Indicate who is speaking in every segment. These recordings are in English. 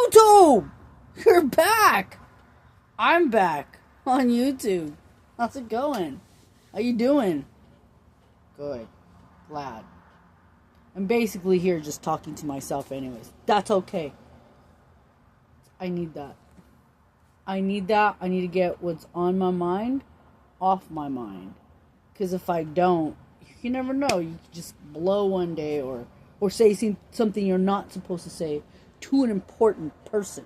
Speaker 1: YouTube! You're back! I'm back on YouTube. How's it going? How you doing? Good. Glad. I'm basically here just talking to myself anyways. That's okay. I need that. I need to get what's on my mind off my mind. Because if I don't, you never know. You could just blow one day or say something you're not supposed to say to an important person.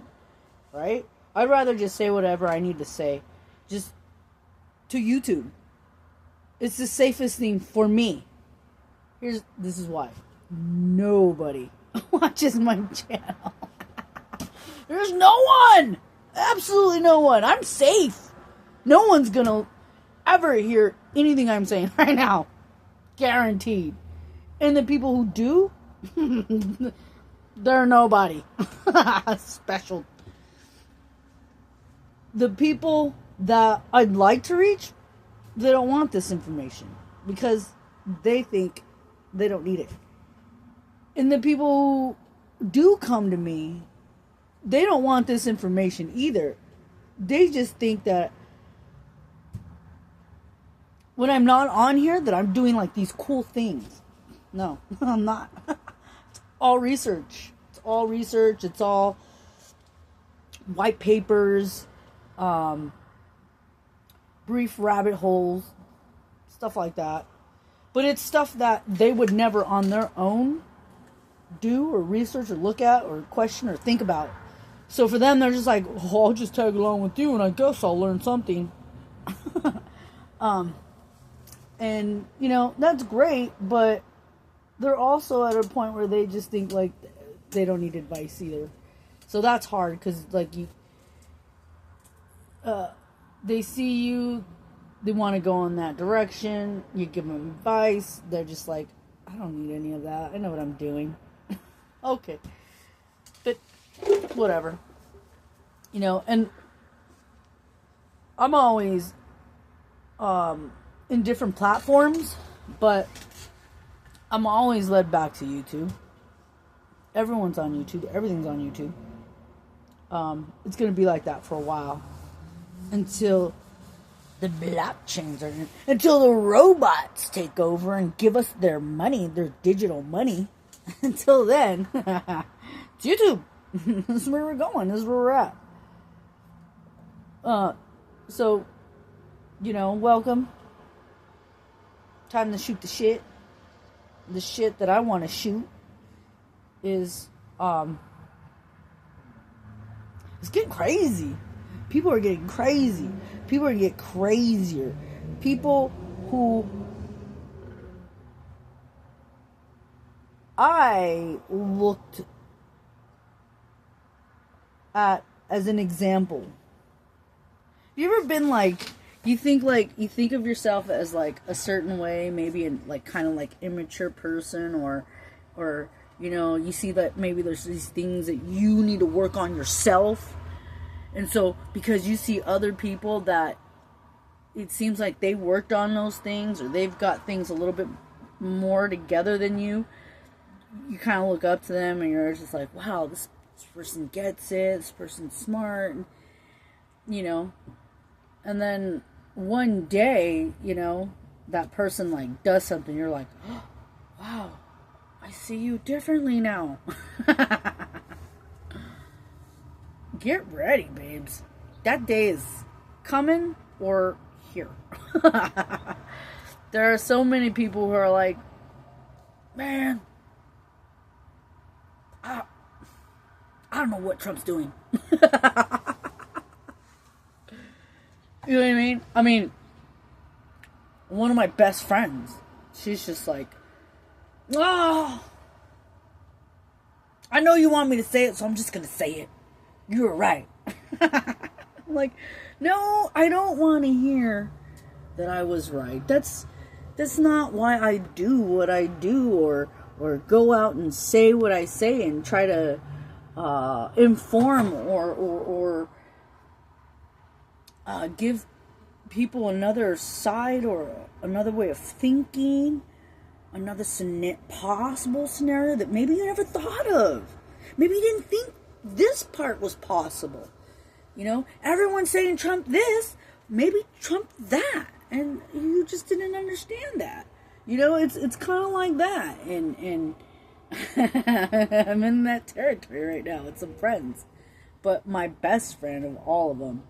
Speaker 1: Right? I'd rather just say whatever I need to say. Just to YouTube. It's the safest thing for me. This is why. Nobody watches my channel. There's no one! Absolutely no one. I'm safe. No one's gonna ever hear anything I'm saying right now. Guaranteed. And the people who do, they're nobody. Special. The people that I'd like to reach, they don't want this information. Because they think they don't need it. And the people who do come to me, they don't want this information either. They just think that when I'm not on here, that I'm doing like these cool things. No, I'm not. It's all research. It's all research. It's all white papers, brief rabbit holes, stuff like that. But it's stuff that they would never on their own do or research or look at or question or think about. So for them, they're just like, oh, I'll just tag along with you and I guess I'll learn something. And, you know, that's great, but they're also at a point where they just think, like, they don't need advice either. So that's hard, because, like, they see you, they want to go in that direction, you give them advice, they're just like, I don't need any of that, I know what I'm doing. Okay. But, whatever. You know, and I'm always, in different platforms, but I'm always led back to YouTube. Everyone's on YouTube. Everything's on YouTube. It's going to be like that for a while. Until the blockchains are... Until the robots take over and give us their money, their digital money. Until then, it's YouTube. This is where we're going. This is where we're at. So, you know, welcome. Time to shoot the shit. The shit that I want to shoot is, it's getting crazy. People are getting crazy. People are going to get crazier. People who I looked at as an example. Have you ever been like, you think of yourself as like a certain way, maybe in like kind of like immature person, or you know, you see that maybe there's these things that you need to work on yourself. And so because you see other people that it seems like they worked on those things, or they've got things a little bit more together than you kind of look up to them and you're just like, wow, this person gets it, this person's smart, you know. And then one day, you know, that person like does something, you're like, oh, wow, I see you differently now. Get ready, babes. That day is coming or here. There are so many people who are like, man, I don't know what Trump's doing. You know what I mean? I mean, one of my best friends, she's just like, oh, I know you want me to say it, so I'm just going to say it. You were right. I'm like, no, I don't want to hear that I was right. That's not why I do what I do, or go out and say what I say and try to inform or give people another side or another way of thinking, another possible scenario that maybe you never thought of. Maybe you didn't think this part was possible. You know, everyone's saying Trump this, maybe Trump that, and you just didn't understand that. You know, it's kind of like that, and I'm in that territory right now with some friends, but my best friend of all of them,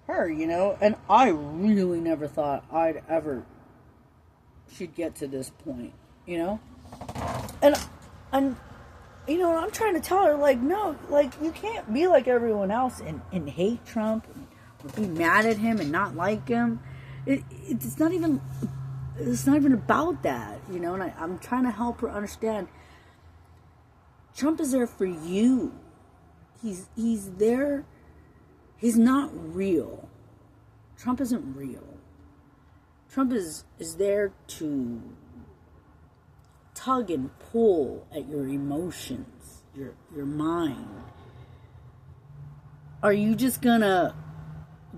Speaker 1: her, you know, and I really never thought she'd get to this point, you know, and you know, I'm trying to tell her, like, no, like, you can't be like everyone else and hate Trump and be mad at him and not like him. It's not even about that, you know, and I'm trying to help her understand Trump is there for you. He's there. He's not real. Trump isn't real. Trump is there to tug and pull at your emotions, your mind. Are you just gonna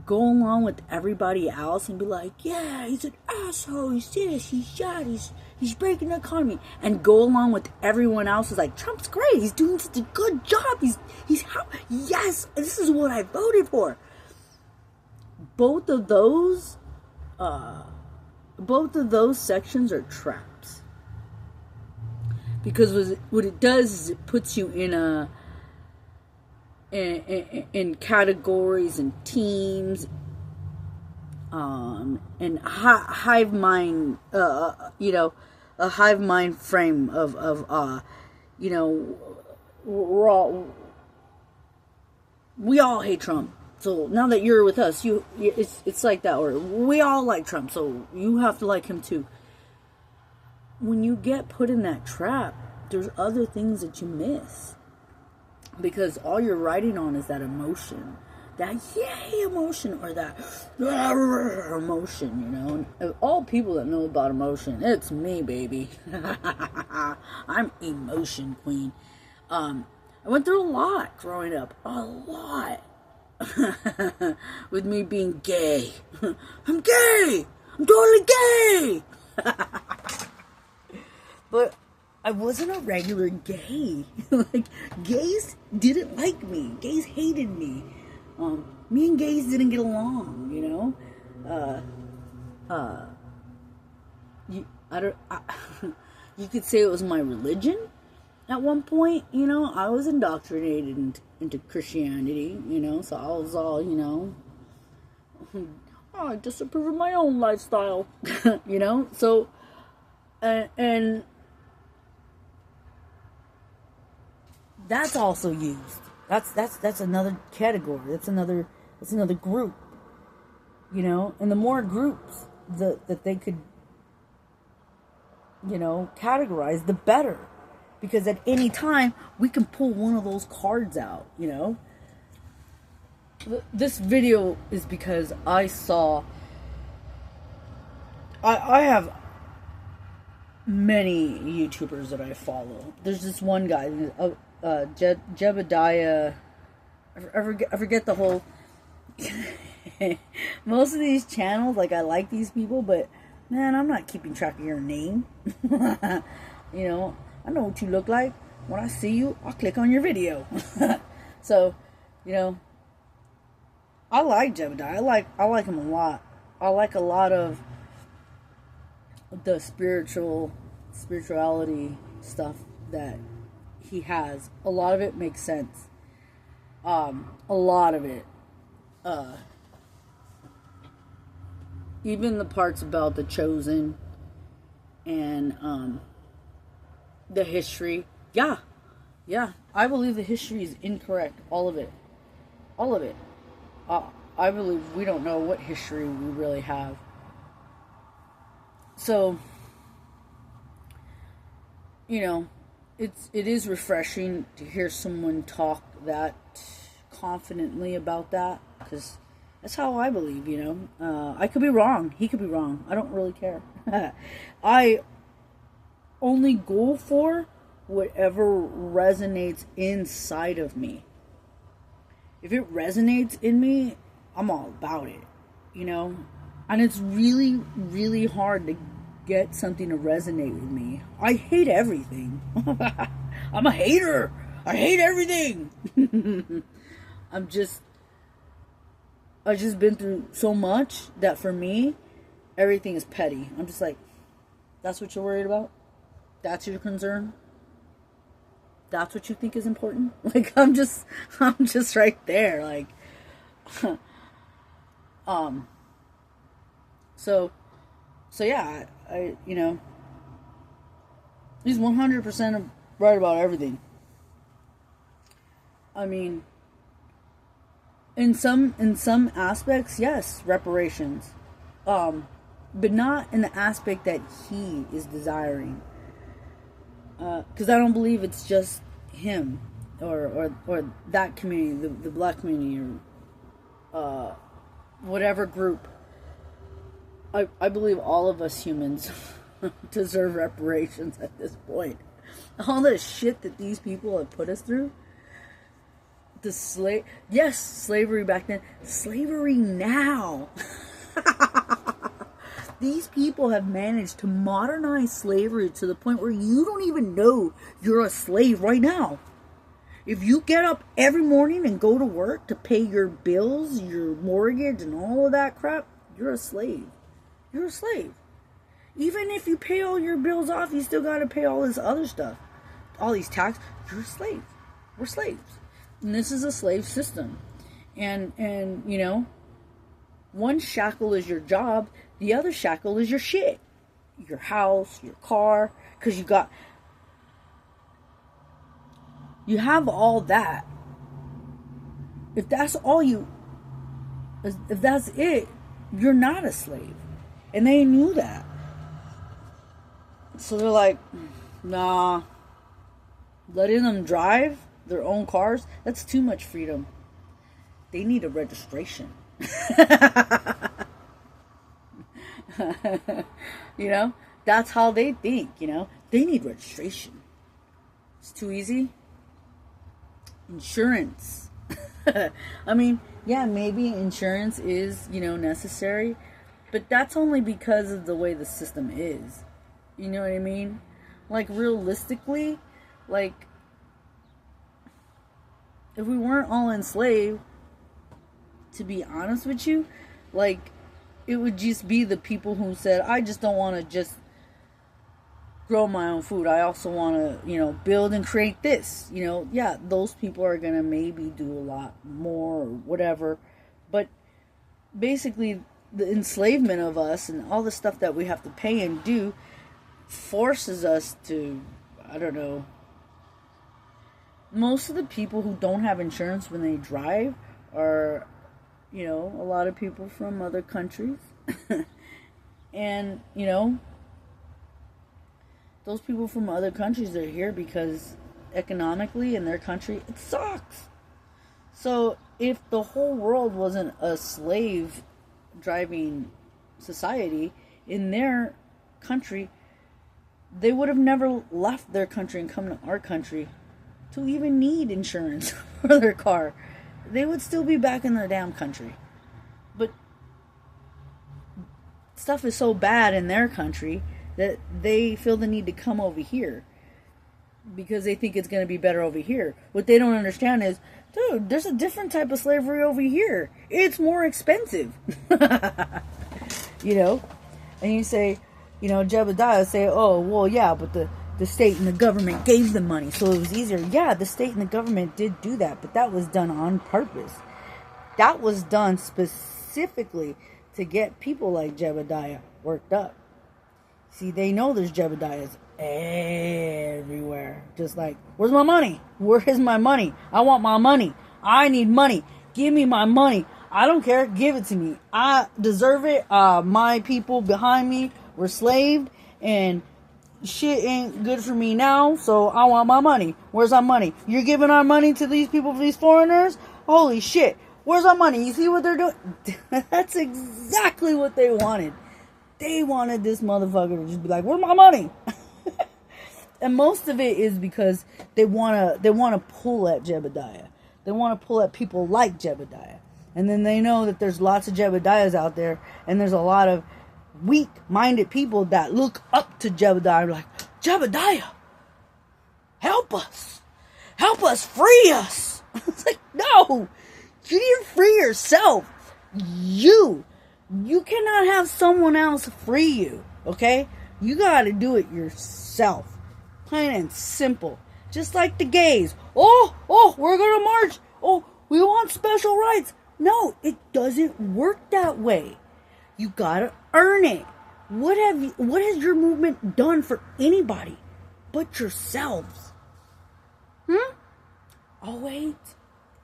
Speaker 1: go along with everybody else and be like, yeah, he's an asshole, he's this, he's that, he's breaking the economy, and go along with everyone else who's like, Trump's great, he's doing such a good job, yes, this is what I voted for. Both of those sections are traps. Because what it does is it puts you in categories and teams, and hive mind, you know, a hive mind frame of you know, we all hate Trump. So now that you're with us, it's like that, or we all like Trump, so you have to like him too. When you get put in that trap, there's other things that you miss. Because all you're riding on is that emotion. That yay emotion, or that emotion, you know. And all people that know about emotion, it's me, baby. I'm emotion queen. I went through a lot growing up. A lot. With me being gay. I'm gay! I'm totally gay! But I wasn't a regular gay. Like, gays didn't like me. Gays hated me. Me and gays didn't get along, you know? You could say it was my religion at one point, you know? I was indoctrinated into Christianity, you know? So I was all, you know, I disapprove of my own lifestyle, you know? So, and that's also used. That's another category. That's another group. You know, and the more groups that they could, you know, categorize, the better. Because at any time we can pull one of those cards out, you know. This video is because I saw I have many YouTubers that I follow. There's this one guy, Jebediah. I forget the whole. Most of these channels, like, I like these people, but man, I'm not keeping track of your name. You know, I know what you look like. When I see you, I'll click on your video. So, you know, I like Jebediah. I like him a lot. I like a lot of the spirituality stuff that he has. A lot of it makes sense. A lot of it. Even the parts about the chosen and the history. Yeah. I believe the history is incorrect. All of it. I believe we don't know what history we really have. So, you know, it is refreshing to hear someone talk that confidently about that, because that's how I believe, you know. I could be wrong. He could be wrong. I don't really care. I only go for whatever resonates inside of me. If it resonates in me, I'm all about it, you know. And it's really, really hard to get something to resonate with me. I hate everything. I'm a hater. I hate everything. I've just been through so much that for me, everything is petty. I'm just like, that's what you're worried about? That's your concern? That's what you think is important? Like, I'm just right there. Like, so yeah, he's 100% right about everything. I mean, in some aspects, yes, reparations, but not in the aspect that he is desiring. Because I don't believe it's just him or that community, the black community, or whatever group. I believe all of us humans deserve reparations at this point. All the shit that these people have put us through. Yes, slavery back then. Slavery now. These people have managed to modernize slavery to the point where you don't even know you're a slave right now. If you get up every morning and go to work to pay your bills, your mortgage, and all of that crap, you're a slave. You're a slave. Even if you pay all your bills off, you still got to pay all this other stuff. All these taxes. You're a slave. We're slaves. And this is a slave system. And one shackle is your job. The other shackle is your shit. Your house, your car. Because you have all that. If that's it, you're not a slave. And they knew that. So they're like, nah, letting them drive their own cars, that's too much freedom. They need a registration. That's how they think, They need registration. It's too easy. Insurance. I mean, yeah, maybe insurance is, necessary, but that's only because of the way the system is. You know what I mean? Like, realistically, like, if we weren't all enslaved, to be honest with you, like, it would just be the people who said, I just don't want to just grow my own food. I also want to, build and create this. Yeah, those people are going to maybe do a lot more or whatever. But basically, the enslavement of us and all the stuff that we have to pay and do forces us to, I don't know. Most of the people who don't have insurance when they drive are, a lot of people from other countries. And, those people from other countries are here because economically in their country, it sucks. So if the whole world wasn't a slave driving society in their country, they would have never left their country and come to our country to even need insurance for their car. They would still be back in their damn country. But stuff is so bad in their country that they feel the need to come over here because they think it's going to be better over here. What they don't understand is, dude, there's a different type of slavery over here. It's more expensive. And you say, Jebediah say, oh, well, yeah, but the state and the government gave them money, so it was easier. Yeah, the state and the government did do that, but that was done on purpose. That was done specifically to get people like Jebediah worked up. See, they know there's Jebediahs everywhere. Just like, where's my money? Where is my money? I want my money. I need money. Give me my money. I don't care. Give it to me. I deserve it. My people behind me were slaved, and shit ain't good for me now, so I want my money. Where's our money? You're giving our money to these people, these foreigners? Holy shit. Where's our money? You see what they're doing? That's exactly what they wanted. They wanted this motherfucker to just be like, where's my money? And most of it is because they want to pull at Jebediah. They want to pull at people like Jebediah. And then they know that there's lots of Jebediahs out there, and there's a lot of weak-minded people that look up to Jebediah like, Jebediah, help us. help us, free us. It's like, no, you need to free yourself. You cannot have someone else free you, okay? You gotta do it yourself. Plain and simple. Just like the gays. Oh, we're gonna march. Oh, we want special rights. No, it doesn't work that way. You gotta earn it. What has your movement done for anybody but yourselves? Oh, wait.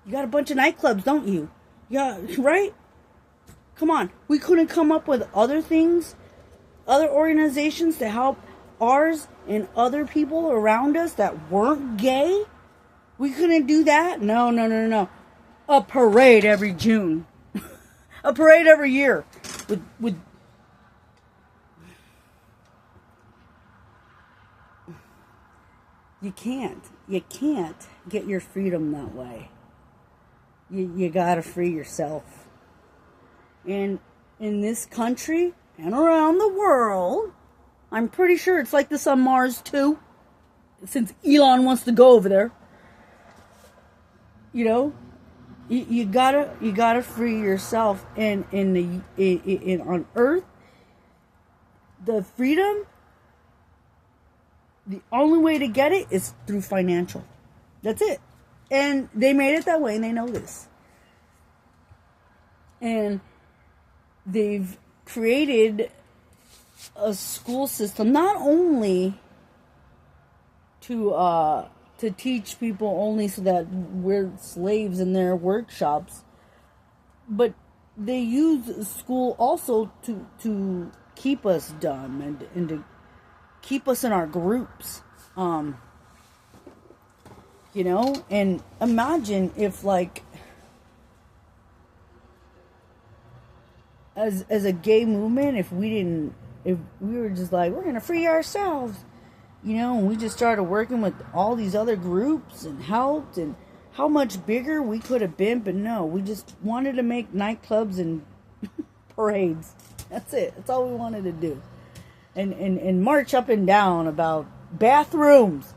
Speaker 1: You got a bunch of nightclubs, don't you? Yeah, right? Come on. We couldn't come up with other things, other organizations to help ours and other people around us that weren't gay? We couldn't do that? No. A parade every June. A parade every year. With You can't get your freedom that way. You gotta free yourself. And in this country and around the world, I'm pretty sure it's like this on Mars too, since Elon wants to go over there. You know, you gotta free yourself. And on Earth, the freedom, the only way to get it is through financial. That's it. And they made it that way, and they know this. And they've created a school system not only to teach people only so that we're slaves in their workshops, but they use school also to keep us dumb and to keep us in our groups. You know, and imagine if, like, as a gay movement, if we were just like, we're gonna free ourselves, you know, and we just started working with all these other groups and helped, and how much bigger we could have been. But no, we just wanted to make nightclubs and parades. That's it. That's all we wanted to do. And march up and down about bathrooms.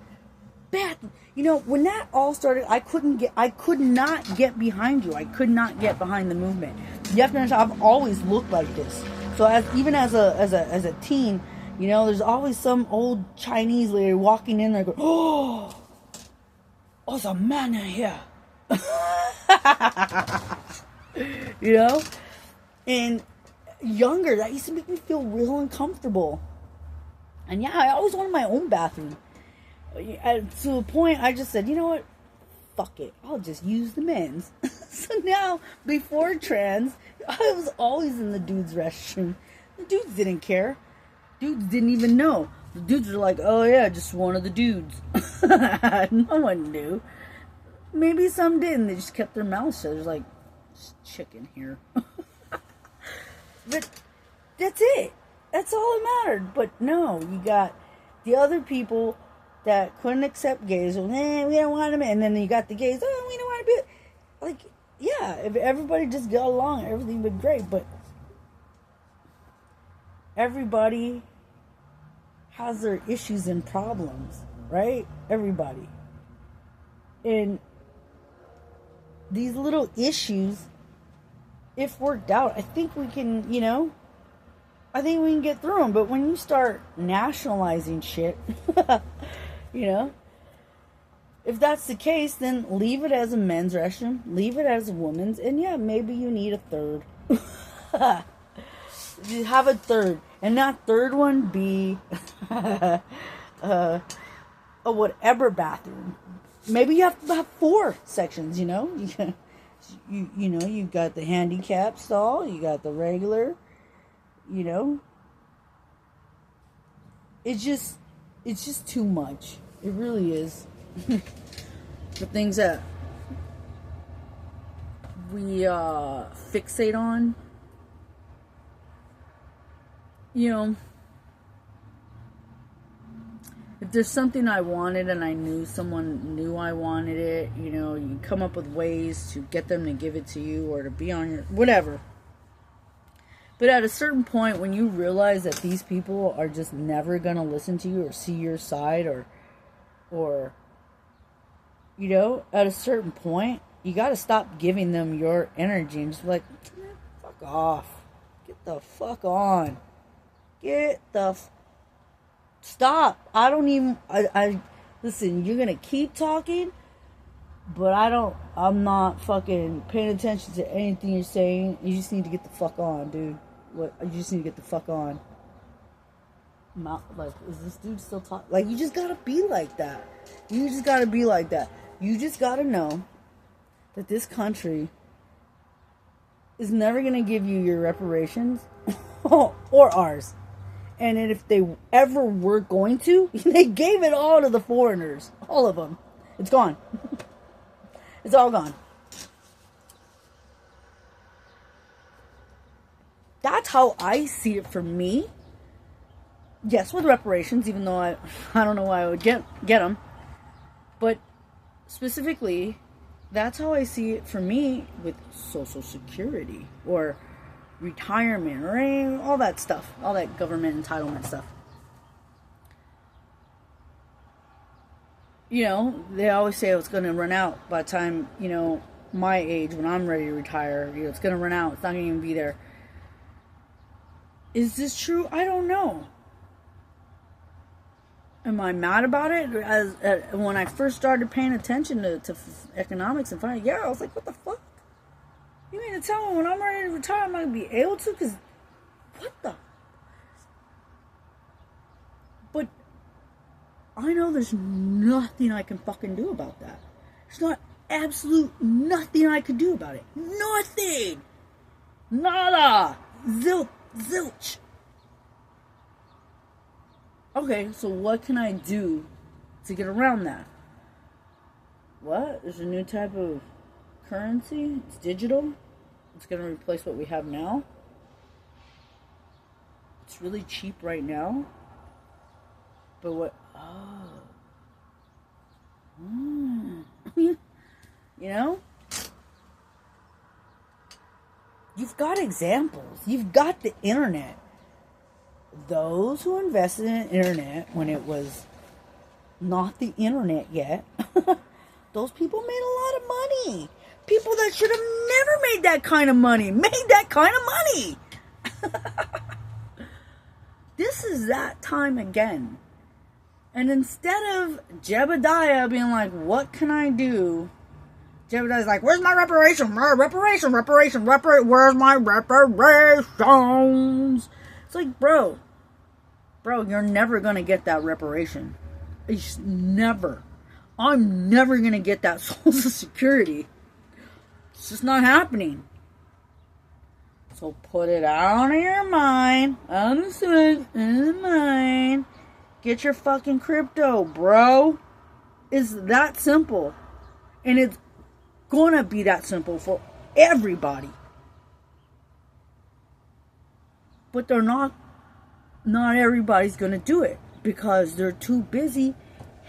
Speaker 1: You know, when that all started, I could not get behind you. I could not get behind the movement. You have to understand, I've always looked like this. So even as a teen, you know, there's always some old Chinese lady walking in there going, oh, there's a man in here. You know? And younger, that used to make me feel real uncomfortable. And yeah, I always wanted my own bathroom. To a point, I just said, you know what? Fuck it. I'll just use the men's. So now, before trans, I was always in the dudes' restroom. The dudes didn't care. Dudes didn't even know. The dudes were like, oh yeah, just one of the dudes. No one knew. Maybe some didn't. They just kept their mouths shut. There's like, chicken here. But that's it. That's all that mattered. But no, you got the other people that couldn't accept gays. We don't want them. And then you got the gays. Oh, we don't want to be. Like, yeah, if everybody just got along, everything would be great. But everybody has their issues and problems, right? Everybody. And these little issues, if worked out, I think we can, you know, I think we can get through them. But when you start nationalizing shit, you know, if that's the case, then leave it as a men's restroom, leave it as a woman's, and yeah, maybe you need a third. You have a third, and that third one be a whatever bathroom. Maybe you have to have 4 sections, you know. You know, you got the handicap stall, you got the regular, you know. It's just too much. It really is. The things that we fixate on, you know. If there's something I wanted and I knew someone knew I wanted it, you know, you come up with ways to get them to give it to you or to be on your, whatever. But at a certain point, when you realize that these people are just never going to listen to you or see your side or You know, at a certain point, you got to stop giving them your energy and just be like, fuck off. Get the fuck on. Get the stop. I don't even I listen, you're going to keep talking, but I'm not fucking paying attention to anything you're saying. You just need to get the fuck on, dude. You just need to get the fuck on. Like, is this dude still talking? Like, you just gotta be like that. You just gotta be like that. You just gotta know that this country is never gonna give you your reparations or ours. And if they ever were going to, they gave it all to the foreigners. All of them. It's gone. It's all gone. That's how I see it for me. Yes, with reparations, even though I don't know why I would get them. But specifically, that's how I see it for me with Social Security or retirement or all that stuff. All that government entitlement stuff. You know, they always say it's going to run out by the time, you know, my age, when I'm ready to retire. You know, it's going to run out. It's not going to even be there. Is this true? I don't know. Am I mad about it? When I first started paying attention to economics and finance, yeah, I was like, what the fuck? You mean to tell me when I'm ready to retire, I'm not going to be able to? Because, what the? But I know there's nothing I can fucking do about that. There's not absolute nothing I could do about it. Nothing! Nada! Zilch! Okay, so what can I do to get around that? What? There's a new type of currency? It's digital? It's going to replace what we have now? It's really cheap right now? But what? Oh. You know? You've got examples. You've got the internet. Those who invested in the internet when it was not the internet yet, those people made a lot of money. People that should have never made that kind of money made that kind of money. This is that time again. And instead of Jebediah being like, what can I do? Jebediah's like, where's my reparation? Where's my reparations? It's like, bro, you're never going to get that reparation. It's never. I'm never going to get that Social Security. It's just not happening. So put it out of your mind. Understood. In the mind. Get your fucking crypto, bro. It's that simple. And it's going to be that simple for everybody. But they're not everybody's going to do it because they're too busy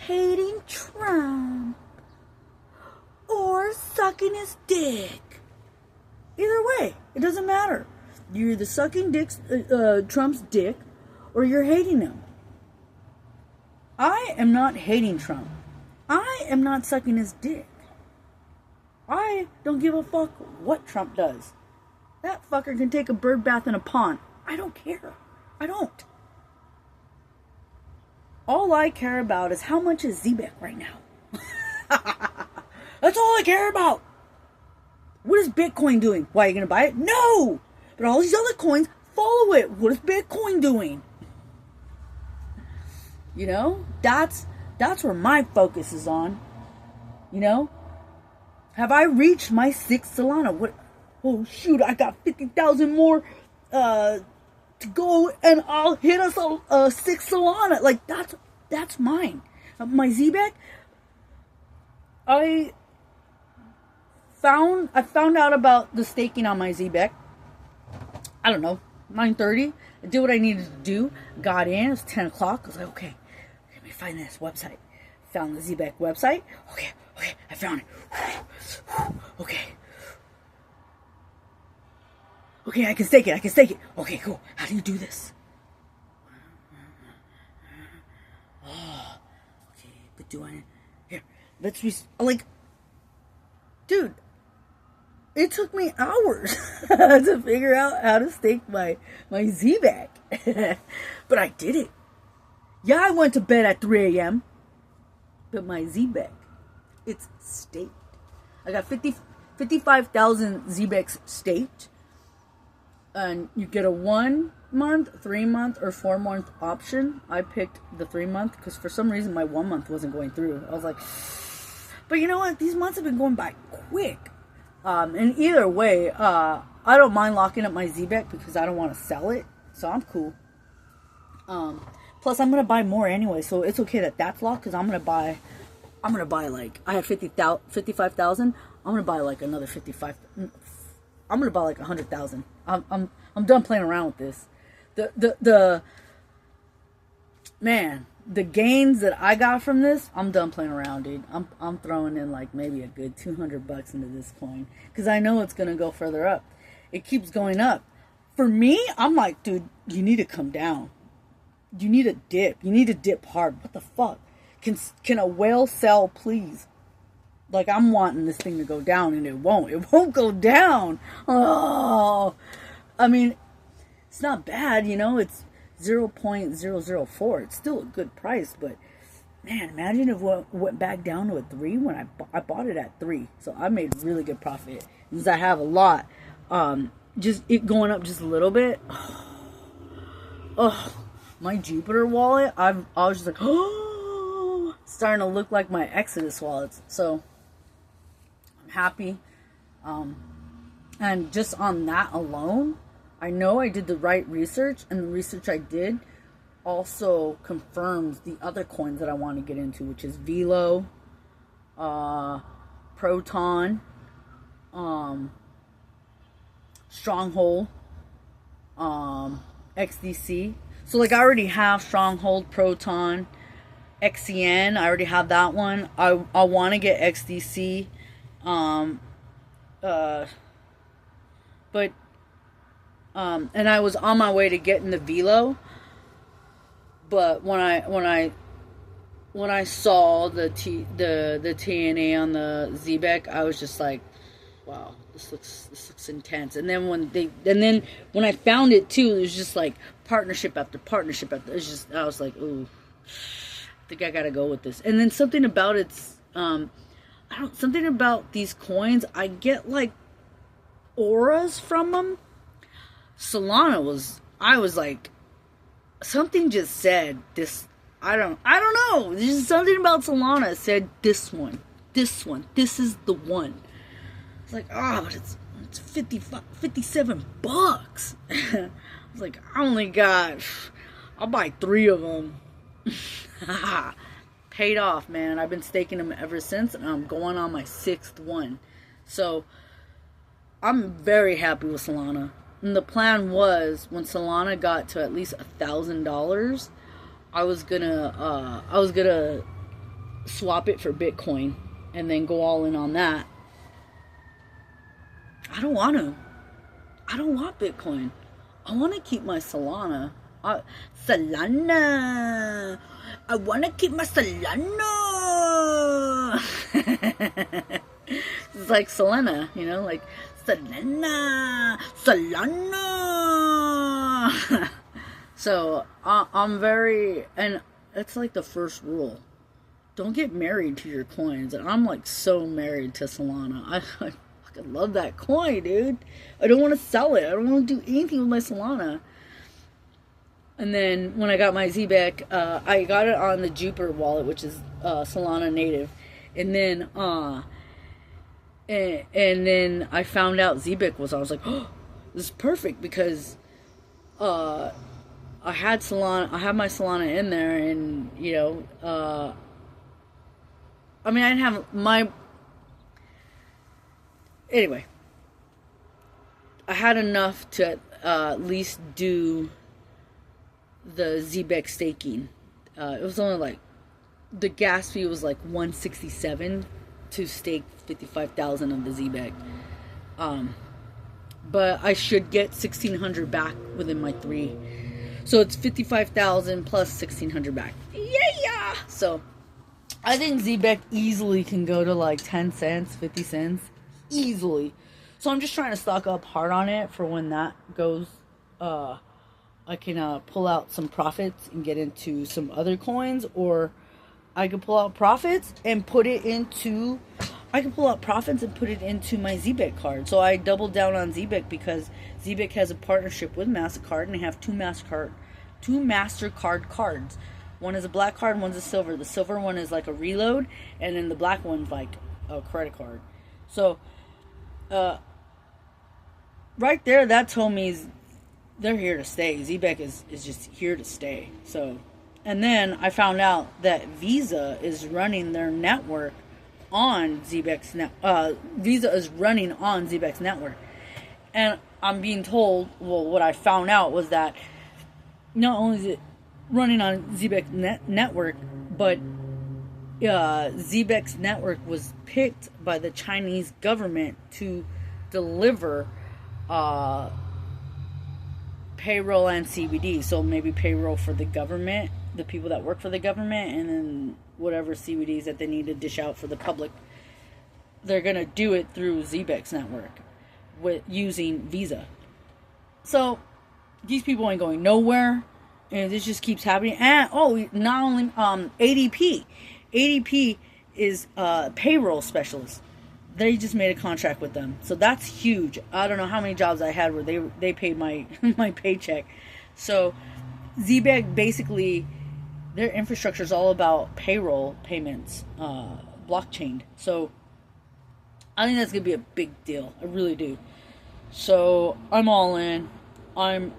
Speaker 1: hating Trump or sucking his dick. Either way, it doesn't matter. You're either sucking Trump's dick or you're hating him. I am not hating Trump. I am not sucking his dick. I don't give a fuck what Trump does. That fucker can take a bird bath in a pond. I don't care. I don't. All I care about is how much is Zebek right now. That's all I care about. What is Bitcoin doing? Why, are you going to buy it? No! But all these other coins follow it. What is Bitcoin doing? You know? That's where my focus is on. You know? Have I reached my 6th Solana? What? Oh, shoot, I got 50,000 more to go and I'll hit us a 6 Solana. Like, that's mine. My Zebek, I found out about the staking on my Zebek. I don't know, 9:30. I did what I needed to do. Got in. It was 10 o'clock. I was like, okay, let me find this website. Found the Zebek website. Okay, I found it. Okay, I can stake it. Okay, cool. How do you do this? Oh, okay, but do I... Here, like, dude, it took me hours to figure out how to stake my Z-back. But I did it. Yeah, I went to bed at 3 a.m. But my Z-back, it's staked. I got 55,000 Z-backs staked. And you get a 1 month, 3 month, or 4 month option. I picked the 3 month because for some reason my 1 month wasn't going through. I was like, but you know what? These months have been going by quick. And either way, I don't mind locking up my Z-back because I don't want to sell it. So I'm cool. Plus I'm going to buy more anyway. So it's okay that that's locked because I'm going to buy like, I have 55,000. I'm going to buy like another 55. I'm going to buy like 100,000. I'm done playing around with this. The gains that I got from this, I'm done playing around, dude. I'm throwing in like maybe a good $200 into this coin because I know it's gonna go further up. It keeps going up. For me, I'm like, dude, you need to come down. You need a dip. You need to dip hard. What the fuck? Can a whale sell, please? Like, I'm wanting this thing to go down, and it won't. It won't go down. Oh, I mean, it's not bad, you know. It's 0.004. It's still a good price, but man, imagine if it went back down to a 3 when I bought it at 3. So I made really good profit because I have a lot. Just it going up just a little bit. Oh, my Jupiter wallet. I was just like, oh, starting to look like my Exodus wallets. So I'm happy. And just on that alone, I know I did the right research, and the research I did also confirms the other coins that I want to get into, which is Velo, Proton, Stronghold, XDC. So like I already have Stronghold, Proton, XCN. I already have that one. I want to get XDC, but and I was on my way to getting the Velo, but when I saw the TNA on the Z-back, I was just like, wow, this looks intense. And then when I found it too, it was just like partnership after partnership after. It's just, I was like, ooh, I think I gotta go with this. And then something about something about these coins, I get like auras from them. Solana I was like, something just said this. I don't know. There's just something about Solana said this one, this is the one. It's like, but it's $57. I was like, I'll buy 3 of them. Paid off, man. I've been staking them ever since, and I'm going on my 6th one. So I'm very happy with Solana. And the plan was, when Solana got to at least $1,000, I was gonna swap it for Bitcoin and then go all in on that. I don't want Bitcoin. I want to keep my Solana. Solana. I want to keep my Solana. It's like Selena, you know, like Solana. So I'm very, and it's like the first rule. Don't get married to your coins. And I'm like so married to Solana. I fucking love that coin, dude. I don't want to sell it. I don't want to do anything with my Solana. And then when I got my Z-back, I got it on the Jupiter wallet, which is Solana native. And then and then I found out Z-back was. I was like, oh, this is perfect because I had my Solana in there, and you know, I mean, I didn't have my. Anyway, I had enough to at least do the Z-back staking. It was only like, the gas fee was like $167 to stake 55,000 of the Z-back. But I should get 1,600 back within my 3. So it's 55,000 plus 1,600 back. Yeah. So I think ZBEC easily can go to like 10 cents, 50 cents. Easily. So I'm just trying to stock up hard on it for when that goes. I can pull out some profits and get into some other coins, or I could pull out profits and put it into. I can pull out profits and put it into my ZBEC card. So I doubled down on ZBEC because ZBEC has a partnership with MasterCard, and they have two MasterCard cards. One is a black card, one's a silver. The silver one is like a reload, and then the black one's like a credit card. So, right there, that told me they're here to stay. ZBEC is just here to stay. So, and then I found out that Visa is running their network on ZBEC's Visa is running on ZBEC's network, and I'm being told. Well, what I found out was that not only is it running on ZBEC's network, but ZBEC's network was picked by the Chinese government to deliver payroll and CBD. So maybe payroll for the government, the people that work for the government, and then whatever CBDs that they need to dish out for the public. They're going to do it through ZBEC's network with using Visa. So these people ain't going nowhere, and this just keeps happening. And not only ADP is payroll specialist. They just made a contract with them, so that's huge. I don't know how many jobs I had where they paid my my paycheck. So ZBEC basically, their infrastructure is all about payroll payments, blockchain. So I think that's gonna be a big deal. I really do. So I'm all in. I'm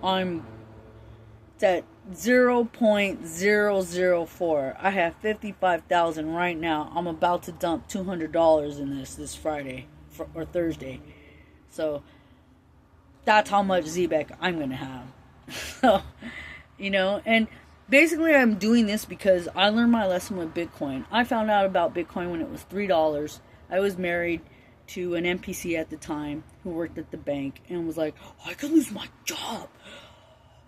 Speaker 1: at 0.004. I have 55,000 right now. I'm about to dump $200 in this Friday or Thursday. So that's how much ZBEC I'm gonna have. So, and basically I'm doing this because I learned my lesson with Bitcoin. I found out about Bitcoin when it was $3. I was married to an NPC at the time who worked at the bank and was like, I could lose my job.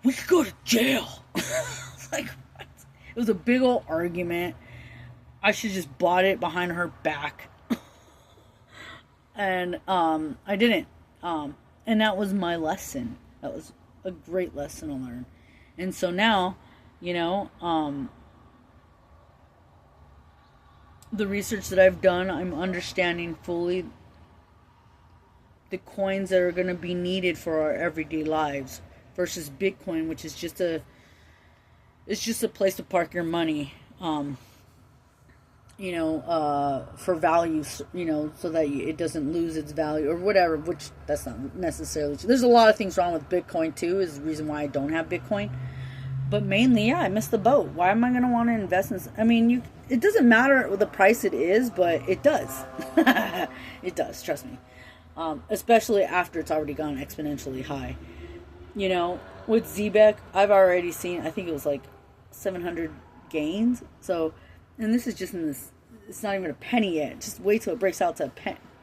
Speaker 1: We could go to jail. Like, what? It was a big old argument. I should just bought it behind her back. And I didn't. And that was my lesson. That was a great lesson to learn. And so now, the research that I've done, I'm understanding fully the coins that are going to be needed for our everyday lives versus Bitcoin, which is just a place to park your money, for value, so that it doesn't lose its value or whatever, which that's not necessarily true. There's a lot of things wrong with Bitcoin too, is the reason why I don't have Bitcoin. But mainly, I missed the boat. Why am I going to want to invest in it doesn't matter the price it is, but it does. It does, trust me. Especially after it's already gone exponentially high. With ZBEC, I've already seen, I think it was like 700 gains. So, and this is just in this, it's not even a penny yet. Just wait till it breaks out to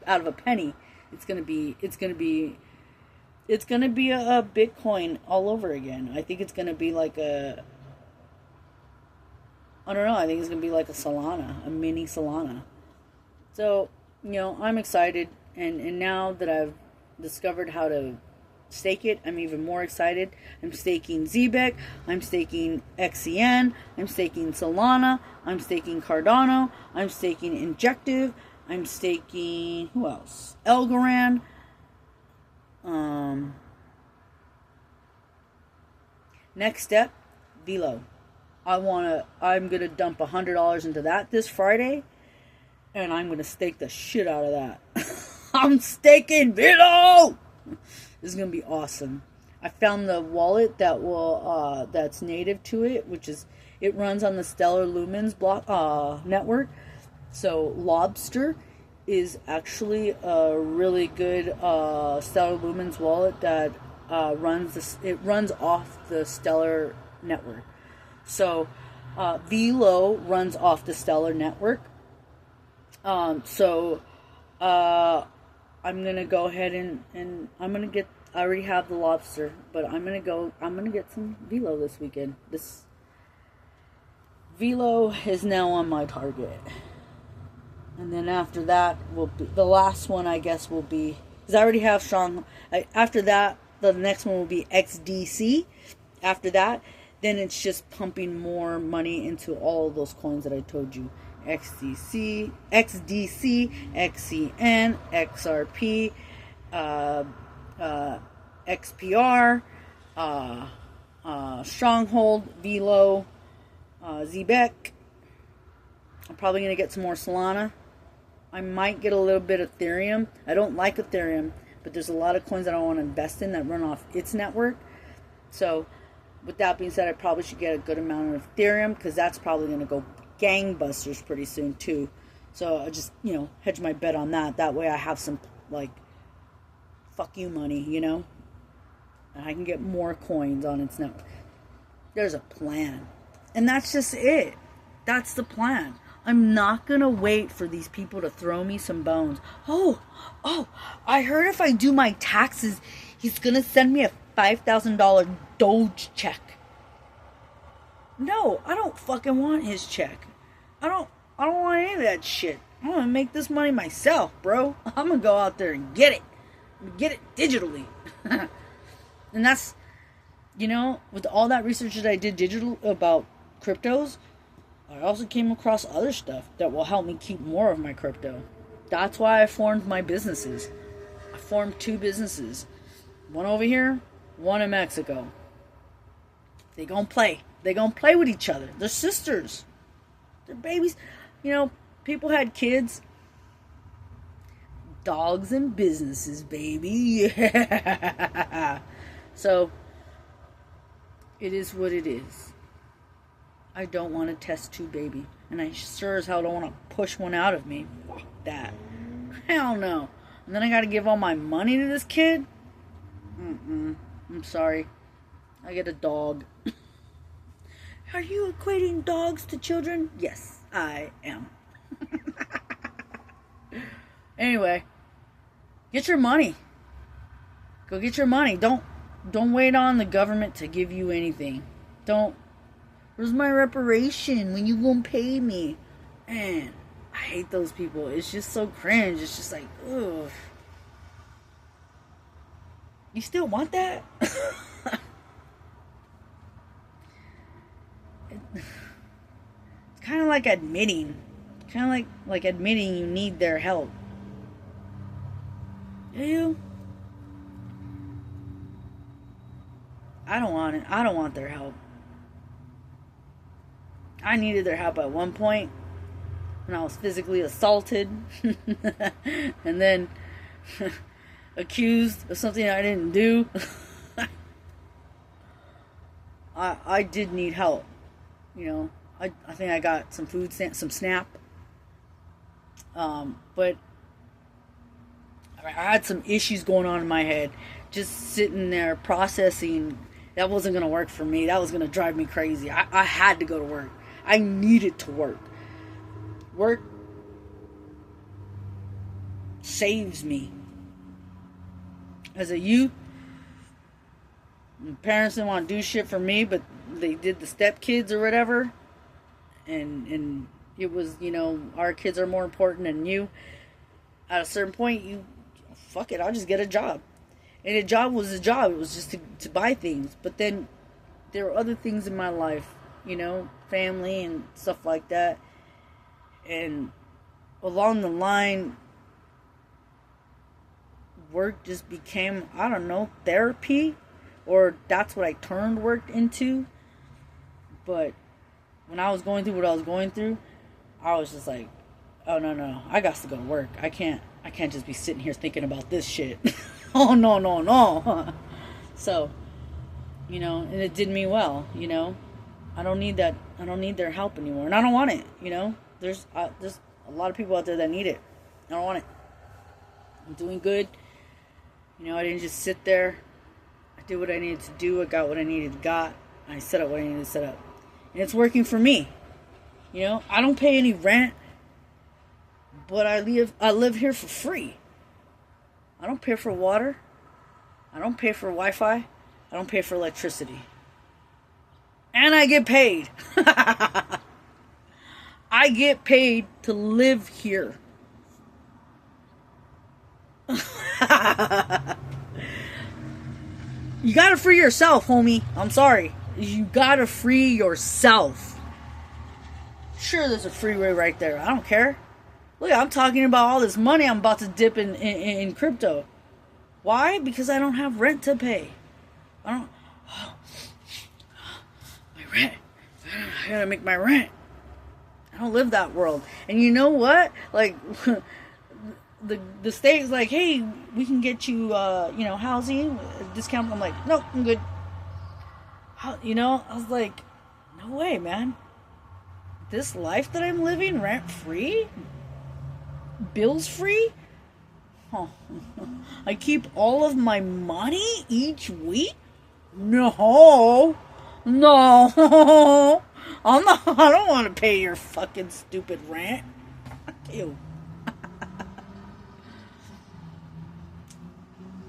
Speaker 1: out of a penny. It's gonna be a Bitcoin all over again. I think it's gonna be like I don't know. I think it's gonna be like a Solana, a mini Solana. So, I'm excited, and now that I've discovered how to stake it, I'm even more excited. I'm staking ZBEC, I'm staking XCN, I'm staking Solana, I'm staking Cardano, I'm staking Injective, I'm staking, who else? Elgaran. Next step, Velo. I'm gonna dump $100 into that this Friday, and I'm gonna stake the shit out of that. I'm staking Velo! This is gonna be awesome. I found the wallet that that's native to it, which is, it runs on the Stellar Lumens network. So Lobster is actually a really good Stellar Lumens wallet that runs off the Stellar network. So Velo runs off the Stellar network. I'm gonna go ahead and I'm gonna get. I already have the Lobster, but I'm gonna get some Velo this weekend. Velo is now on my target. And then after that will be the last one, I guess, will be, because I already have strong. After that, the next one will be XDC. After that, then it's just pumping more money into all of those coins that I told you. XDC, XCN, XRP, XPR, Stronghold, Velo, Zbeck. I'm probably going to get some more Solana. I might get a little bit of Ethereum. I don't like Ethereum, but there's a lot of coins that I want to invest in that run off its network. So, with that being said, I probably should get a good amount of Ethereum, because that's probably going to go gangbusters pretty soon too. So I just, hedge my bet on that. That way I have some, fuck you money, and I can get more coins on its network. There's a plan. And that's just it. That's the plan. I'm not going to wait for these people to throw me some bones. Oh, I heard if I do my taxes, he's going to send me a $5,000 Doge check. No, I don't fucking want his check. I don't want any of that shit. I'm going to make this money myself, bro. I'm going to go out there and get it. Get it digitally. And that's, with all that research that I did digital about cryptos, I also came across other stuff that will help me keep more of my crypto. That's why I formed my businesses. I formed 2 businesses. One over here, one in Mexico. They gonna play. They gonna play with each other. They're sisters. They're babies. People had kids. Dogs and businesses, baby. Yeah. So, it is what it is. I don't want a test tube baby. And I sure as hell don't want to push one out of me. Fuck that. Hell no. And then I gotta give all my money to this kid? I'm sorry. I get a dog. Are you equating dogs to children? Yes, I am. Anyway. Get your money. Go get your money. Don't wait on the government to give you anything. Where's my reparation? When you gonna pay me? Man, I hate those people. It's just so cringe. It's just like, ugh. You still want that? It's kind of like admitting. Kind of like admitting you need their help. Do you? I don't want it. I don't want their help. I needed their help at one point when I was physically assaulted and then accused of something I didn't do. I did need help. I think I got some food, some SNAP. But I had some issues going on in my head. Just sitting there processing. That wasn't going to work for me. That was going to drive me crazy. I had to go to work. I needed to work. Work saves me. As a youth, parents didn't want to do shit for me, but they did the stepkids or whatever. And it was, our kids are more important than you. At a certain point, fuck it, I'll just get a job. And a job was a job. It was just to buy things. But then there were other things in my life, family and stuff like that. And along the line, work just became, I don't know, therapy. Or that's what I turned work into. But when I was going through what I was going through, I was just like, oh, no. I got to go to work. I can't just be sitting here thinking about this shit. Oh, no. So, and it did me well, I don't need that. I don't need their help anymore. And I don't want it, There's a lot of people out there that need it. I don't want it. I'm doing good. I didn't just sit there. I did what I needed to do. I got what I needed to got. I set up what I needed to set up. And it's working for me. I don't pay any rent. But I live here for free. I don't pay for water. I don't pay for Wi-Fi. I don't pay for electricity. And I get paid. I get paid to live here. You gotta free yourself, homie. I'm sorry. You gotta free yourself. Sure, there's a freeway right there. I don't care. Look, I'm talking about all this money I'm about to dip in crypto. Why? Because I don't have rent to pay. I don't... Oh, my rent. I gotta make my rent. I don't live that world. And you know what? Like... The state's like, hey, we can get you, housing, discount. I'm like, no, I'm good. I was like, no way, man. This life that I'm living, rent free, bills free. Oh, I keep all of my money each week. No, I'm not. I don't want to pay your fucking stupid rent. Ew.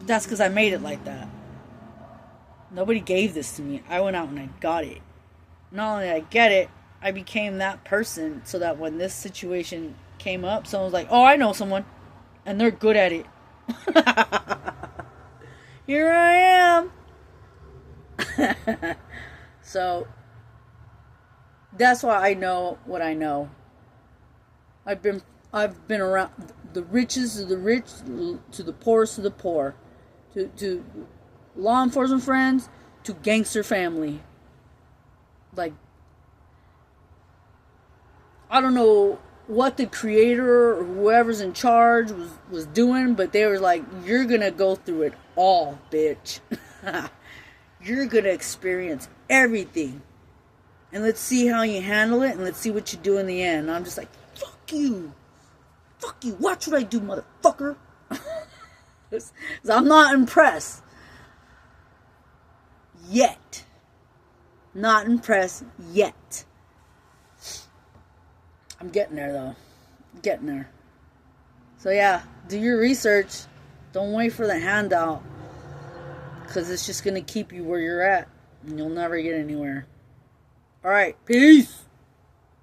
Speaker 1: That's because I made it like that. Nobody gave this to me. I went out and I got it. Not only did I get it, I became that person so that when this situation came up, someone was like, oh, I know someone. And they're good at it. Here I am. So, that's why I know what I know. I've been around the richest of the rich to the poorest of the poor. To law enforcement friends, to gangster family. Like, I don't know what the creator or whoever's in charge was doing, but they were like, you're gonna go through it all, bitch. You're gonna experience everything. And let's see how you handle it, and let's see what you do in the end. And I'm just like, fuck you. Fuck you. Watch what I do, motherfucker. I'm not impressed. Yet. Not impressed yet. I'm getting there, though. Getting there. So, yeah. Do your research. Don't wait for the handout. Because it's just going to keep you where you're at. And you'll never get anywhere. Alright. Peace.